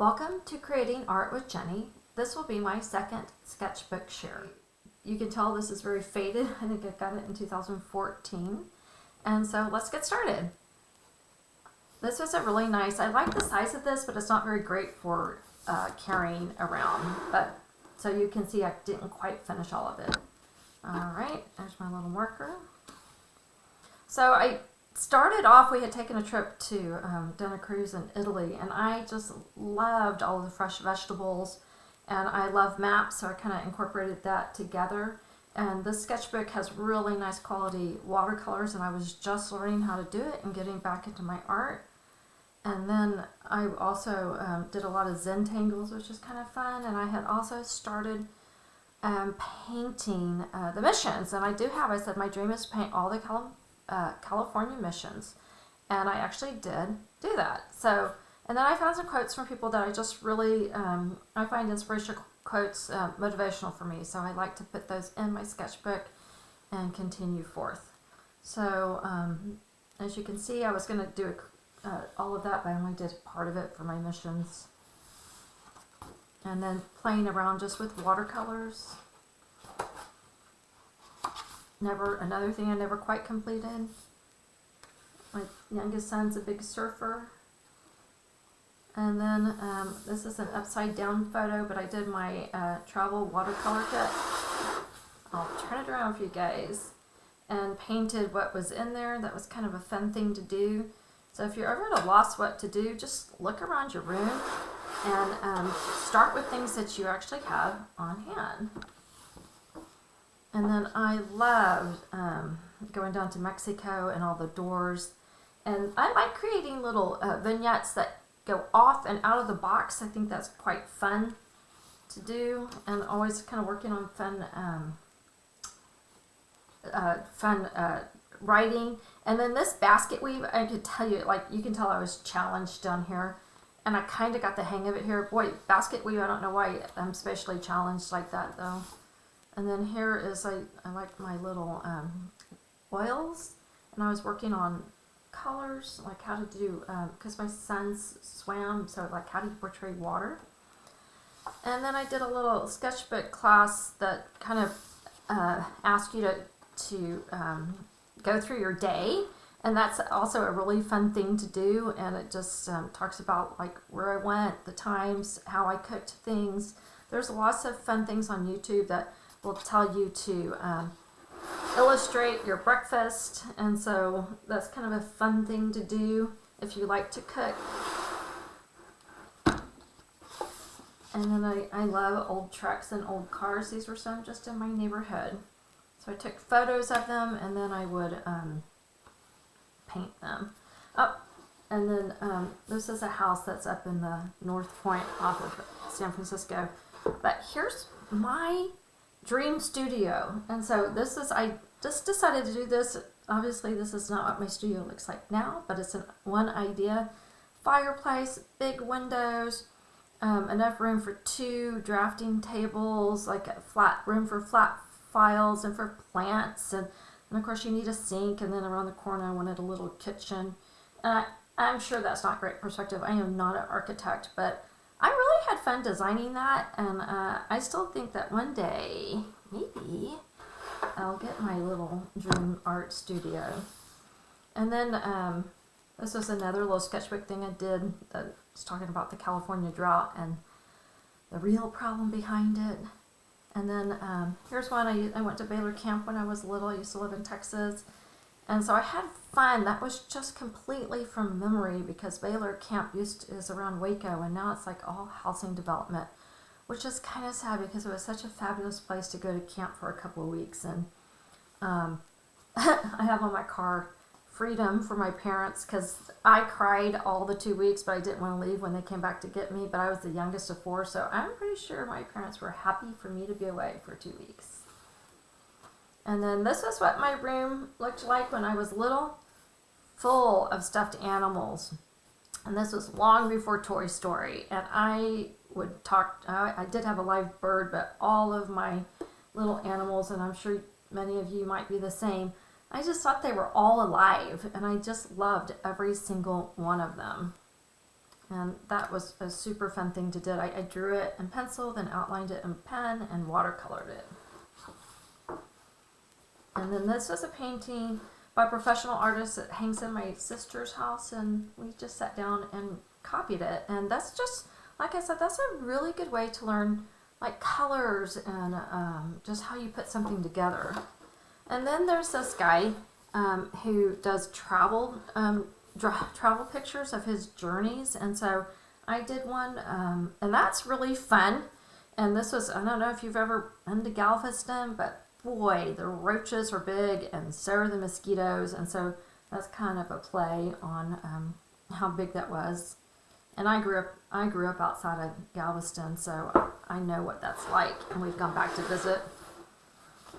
Welcome to Creating Art with Jenny. This will be my second sketchbook share. You can tell this is very faded. I think I got it in 2014. And so let's get started. This was a really nice, I like the size of this, but it's not very great for carrying around. But so you can see I didn't quite finish all of it. All right, there's my little marker. So I started off, we had taken a trip to done a cruise in Italy, and I just loved all of the fresh vegetables, and I love maps, so I kind of incorporated that together. And this sketchbook has really nice quality watercolors, and I was just learning how to do it and getting back into my art. And then I also did a lot of Zentangles, which is kind of fun, and I had also started painting the missions, and I said my dream is to paint all the California missions, and I actually did do that. So, and then I found some quotes from people that I just really, I find inspirational quotes motivational for me, so I like to put those in my sketchbook and continue forth. So, as you can see, I was going to do all of that, but I only did part of it for my missions. And then playing around just with watercolors. Another thing I never quite completed. My youngest son's a big surfer. And then this is an upside down photo, but I did my travel watercolor kit. I'll turn it around for you guys. And painted what was in there. That was kind of a fun thing to do. So if you're ever at a loss what to do, just look around your room and start with things that you actually have on hand. And then I loved going down to Mexico and all the doors. And I like creating little vignettes that go off and out of the box. I think that's quite fun to do. And always kind of working on fun writing. And then this basket weave, I could tell you, like you can tell I was challenged down here. And I kind of got the hang of it here. Boy, basket weave, I don't know why I'm spatially challenged like that though. And then here is, I like my little oils, and I was working on colors, like how to do, because my sons swam, so like how do you portray water. And then I did a little sketchbook class that kind of asked you to go through your day, and that's also a really fun thing to do, and it just talks about like where I went, the times, how I cooked things. There's lots of fun things on YouTube that will tell you to illustrate your breakfast, and so that's kind of a fun thing to do if you like to cook. And then I love old trucks and old cars. These were some just in my neighborhood. So I took photos of them, and then I would paint them. Oh, and then this is a house that's up in the North Point off of San Francisco. But here's my dream studio. And so this is, I just decided to do this. Obviously this is not what my studio looks like now, but it's one idea. Fireplace, big windows, enough room for 2 drafting tables, like a flat room for flat files and for plants, and of course you need a sink, and then around the corner I wanted a little kitchen. I'm sure that's not great perspective. I am not an architect, but I really had fun designing that, and I still think that one day, maybe, I'll get my little dream art studio. And then this was another little sketchbook thing I did that was talking about the California drought and the real problem behind it. And then here's one. I went to Baylor Camp when I was little. I used to live in Texas. And so I had fun. That was just completely from memory, because Baylor Camp is around Waco, and now it's like all housing development, which is kind of sad because it was such a fabulous place to go to camp for a couple of weeks. And I have on my car freedom for my parents, because I cried all the 2 weeks, but I didn't want to leave when they came back to get me. But I was the youngest of 4, so I'm pretty sure my parents were happy for me to be away for 2 weeks. And then this is what my room looked like when I was little, full of stuffed animals. And this was long before Toy Story. And I would talk, I did have a live bird, but all of my little animals, and I'm sure many of you might be the same, I just thought they were all alive, and I just loved every single one of them. And that was a super fun thing to do. I drew it in pencil, then outlined it in pen, and watercolored it. And then this was a painting by a professional artist that hangs in my sister's house, and we just sat down and copied it. And that's just, like I said, that's a really good way to learn like colors and just how you put something together. And then there's this guy who does travel pictures of his journeys, and so I did one, and that's really fun. And this was, I don't know if you've ever been to Galveston, but boy, the roaches are big, and so are the mosquitoes, and so that's kind of a play on how big that was. And I grew up outside of Galveston, so I know what that's like, and we've gone back to visit.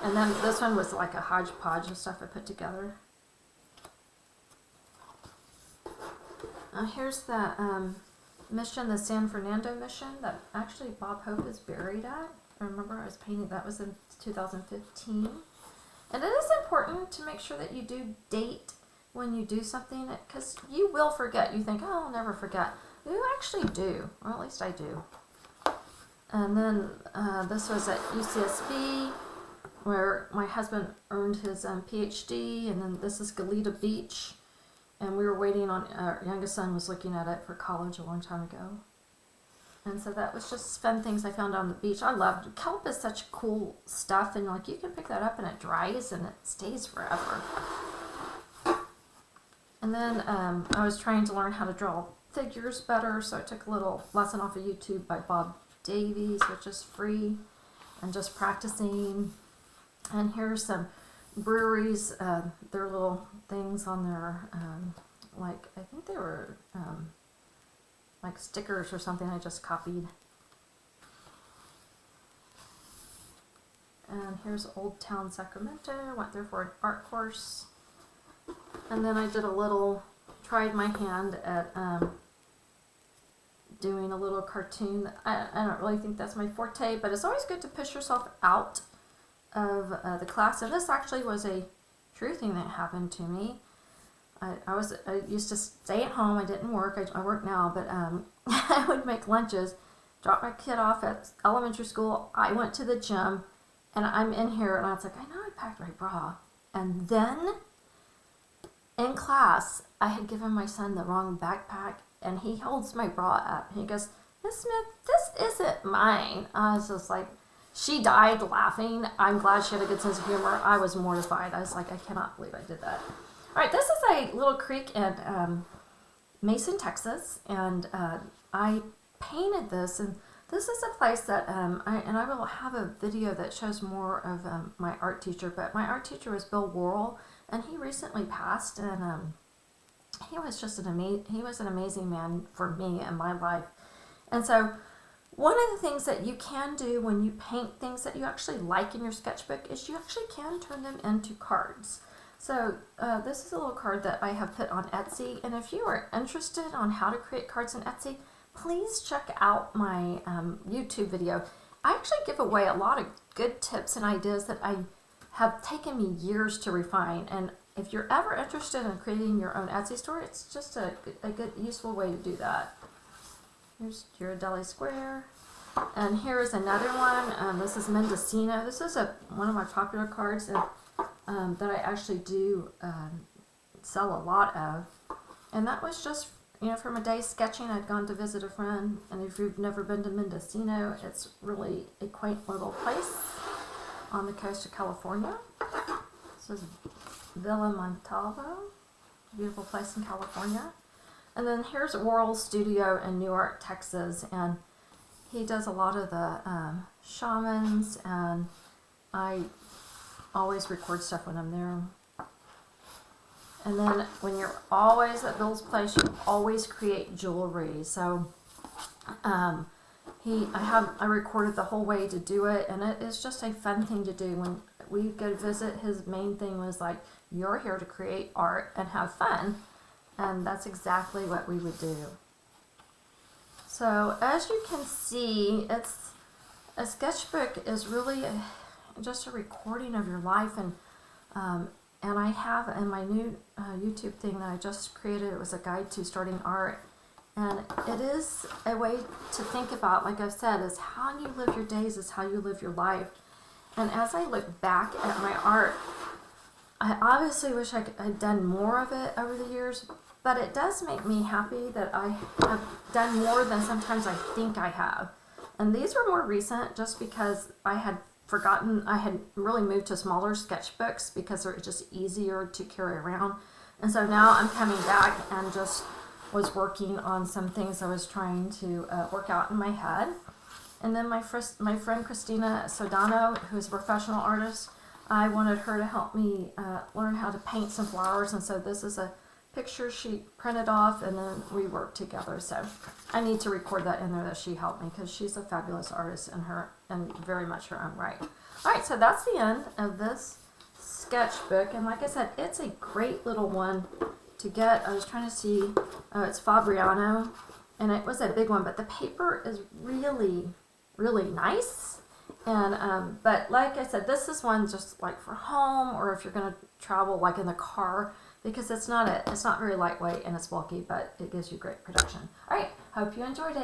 And then this one was like a hodgepodge of stuff I put together. Here's the mission, the San Fernando Mission, that actually Bob Hope is buried at. I remember I was painting, that was in 2015. And it is important to make sure that you do date when you do something, because you will forget. You think, oh, I'll never forget. You actually do, or at least I do. And then this was at UCSB, where my husband earned his PhD, and then this is Goleta Beach. And we were waiting on, our youngest son was looking at it for college a long time ago. And so that was just fun things I found on the beach. I loved, kelp is such cool stuff, and like you can pick that up and it dries and it stays forever. And then I was trying to learn how to draw figures better, so I took a little lesson off of YouTube by Bob Davies, which is free, and just practicing. And here's some breweries, their little things on their, like, I think they were like stickers or something I just copied. And here's Old Town Sacramento. I went there for an art course. And then I did a little, tried my hand at doing a little cartoon. I don't really think that's my forte, but it's always good to push yourself out of the class. And this actually was a true thing that happened to me. I used to stay at home. I didn't work. I work now, but I would make lunches, drop my kid off at elementary school. I went to the gym, and I'm in here, and I was like, I know I packed my bra. And then in class, I had given my son the wrong backpack, and he holds my bra up. He goes, Miss Smith, this isn't mine. I was just like, she died laughing. I'm glad she had a good sense of humor. I was mortified. I was like, I cannot believe I did that. All right, this is a little creek in Mason, Texas, and I painted this, and this is a place that, I will have a video that shows more of my art teacher, but my art teacher was Bill Worrell, and he recently passed, and he was just an amazing man for me in my life. And so one of the things that you can do when you paint things that you actually like in your sketchbook is you actually can turn them into cards. So this is a little card that I have put on Etsy, and if you are interested on how to create cards on Etsy, please check out my YouTube video. I actually give away a lot of good tips and ideas that I have taken me years to refine, and if you're ever interested in creating your own Etsy store, it's just a good, useful way to do that. Here's Ghirardelli Square. And here is another one. This is Mendocino. This is one of my popular cards that I actually do sell a lot of. And that was just, from a day sketching. I'd gone to visit a friend. And if you've never been to Mendocino, it's really a quaint little place on the coast of California. This is Villa Montalvo, a beautiful place in California. And then here's Worrell's studio in Newark, Texas, and he does a lot of the shamans, and I always record stuff when I'm there. And then when you're always at Bill's place, you always create jewelry. So I recorded the whole way to do it, and it is just a fun thing to do. When we go to visit, his main thing was like, you're here to create art and have fun. And that's exactly what we would do. So as you can see, a sketchbook is really just a recording of your life. And I have in my new YouTube thing that I just created, it was a guide to starting art. And it is a way to think about, like I've said, is how you live your days is how you live your life. And as I look back at my art, I obviously wish I had done more of it over the years, but it does make me happy that I have done more than sometimes I think I have. And these were more recent just because I had forgotten, I had really moved to smaller sketchbooks because they're just easier to carry around. And so now I'm coming back and just was working on some things I was trying to work out in my head. And then my friend Christina Sodano, who's a professional artist, I wanted her to help me learn how to paint some flowers. And so this is a picture she printed off, and then we worked together. So I need to record that in there that she helped me, because she's a fabulous artist in very much her own right. All right, so that's the end of this sketchbook. And like I said, it's a great little one to get. I was trying to see, it's Fabriano, and it was a big one, but the paper is really, really nice. And but like I said, this is one just like for home, or if you're going to travel like in the car, because it's not very lightweight and it's bulky, but it gives you great protection. All right, hope you enjoyed it.